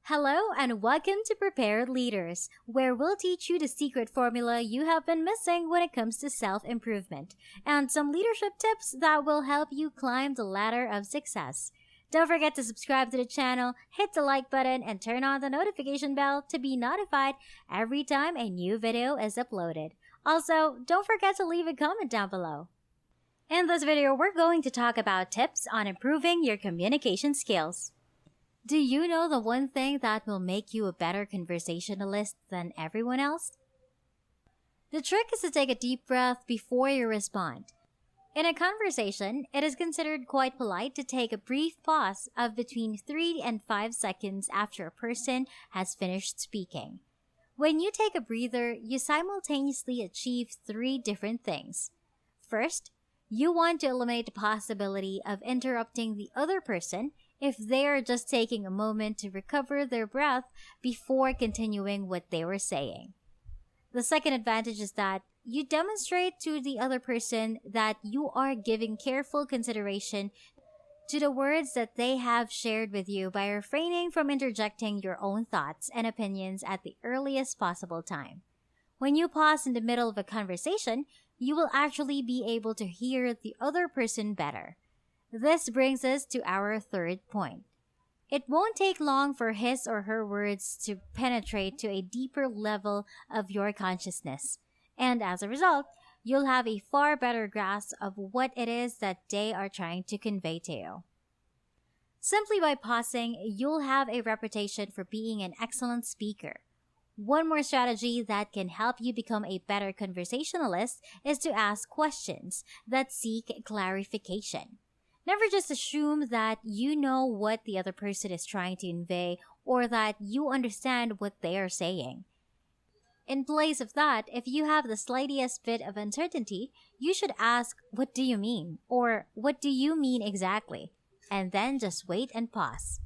Hello and welcome to Prepared Leaders, where we'll teach you the secret formula you have been missing when it comes to self improvement and some leadership tips that will help you climb the ladder of success. Don't forget to subscribe to the channel, hit the like button, and turn on the notification bell to be notified every time a new video is uploaded. Also, don't forget to leave a comment down below. In this video, we're going to talk about tips on improving your communication skills. Do you know the one thing that will make you a better conversationalist than everyone else? The trick is to take a deep breath before you respond. In a conversation, it is considered quite polite to take a brief pause of between 3 and 5 seconds after a person has finished speaking. When you take a breather, you simultaneously achieve 3 different things. First, you want to eliminate the possibility of interrupting the other person if they are just taking a moment to recover their breath before continuing what they were saying. The second advantage is that you demonstrate to the other person that you are giving careful consideration to the words that they have shared with you by refraining from interjecting your own thoughts and opinions at the earliest possible time. When you pause in the middle of a conversation, you will actually be able to hear the other person better. This brings us to our third point. It won't take long for his or her words to penetrate to a deeper level of your consciousness, and as a result, you'll have a far better grasp of what it is that they are trying to convey to you. Simply by pausing, you'll have a reputation for being an excellent speaker. One more strategy that can help you become a better conversationalist is to ask questions that seek clarification. Never just assume that you know what the other person is trying to convey or that you understand what they are saying. In place of that, if you have the slightest bit of uncertainty, you should ask, "What do you mean?" or "What do you mean exactly?" and then just wait and pause.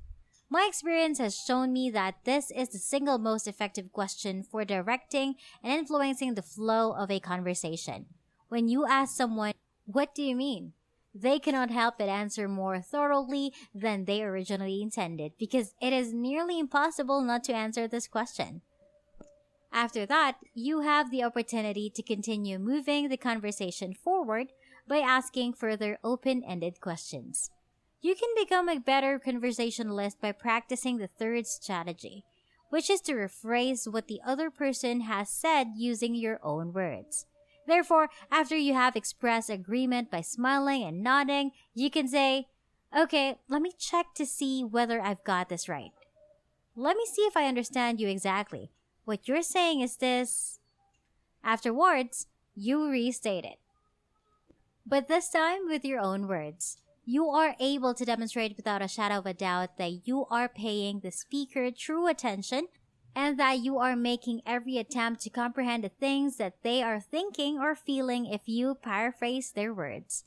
My experience has shown me that this is the single most effective question for directing and influencing the flow of a conversation. When you ask someone, "What do you mean?" they cannot help but answer more thoroughly than they originally intended because it is nearly impossible not to answer this question. After that, you have the opportunity to continue moving the conversation forward by asking further open-ended questions. You can become a better conversationalist by practicing the third strategy, which is to rephrase what the other person has said using your own words. Therefore, after you have expressed agreement by smiling and nodding, you can say, "Okay, let me check to see whether I've got this right. Let me see if I understand you exactly. What you're saying is this." Afterwards, you restate it. But this time with your own words. You are able to demonstrate without a shadow of a doubt that you are paying the speaker true attention and that you are making every attempt to comprehend the things that they are thinking or feeling if you paraphrase their words.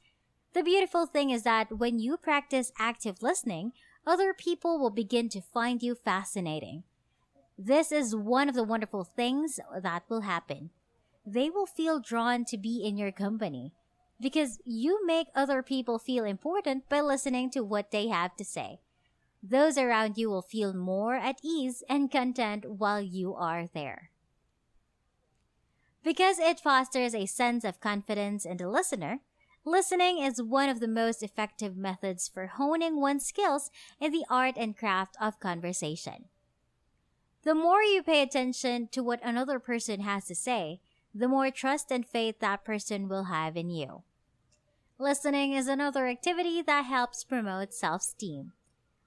The beautiful thing is that when you practice active listening, other people will begin to find you fascinating. This is one of the wonderful things that will happen. They will feel drawn to be in your company because you make other people feel important by listening to what they have to say. Those around you will feel more at ease and content while you are there. Because it fosters a sense of confidence in the listener, listening is one of the most effective methods for honing one's skills in the art and craft of conversation. The more you pay attention to what another person has to say, the more trust and faith that person will have in you. Listening is another activity that helps promote self-esteem.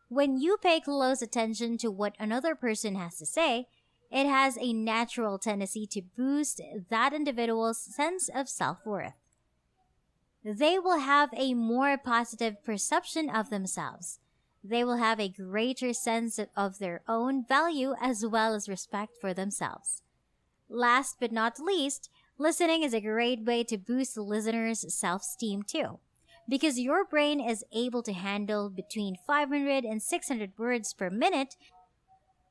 When you pay close attention to what another person has to say, it has a natural tendency to boost that individual's sense of self-worth. They will have a more positive perception of themselves. They will have a greater sense of their own value as well as respect for themselves. Last but not least, listening is a great way to boost the listener's self-esteem too, because your brain is able to handle between 500 and 600 words per minute,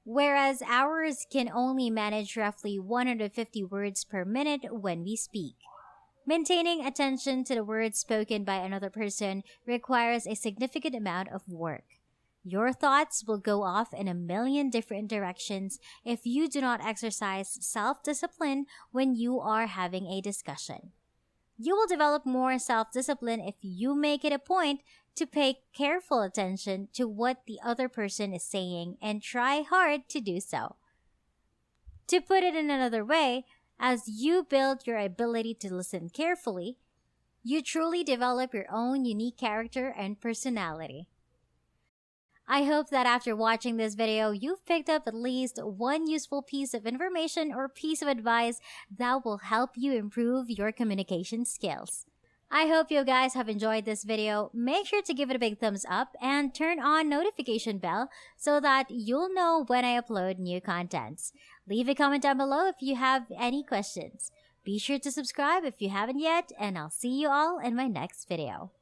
whereas ours can only manage roughly 150 words per minute when we speak. Maintaining attention to the words spoken by another person requires a significant amount of work. Your thoughts will go off in a million different directions if you do not exercise self discipline when you are having a discussion. You will develop more self discipline if you make it a point to pay careful attention to what the other person is saying and try hard to do so. To put it in another way, as you build your ability to listen carefully, you truly develop your own unique character and personality. I hope that after watching this video, you've picked up at least one useful piece of information or piece of advice that will help you improve your communication skills. I hope you guys have enjoyed this video. Make sure to give it a big thumbs up and turn on notification bell so that you'll know when I upload new contents. Leave a comment down below if you have any questions. Be sure to subscribe if you haven't yet, and I'll see you all in my next video.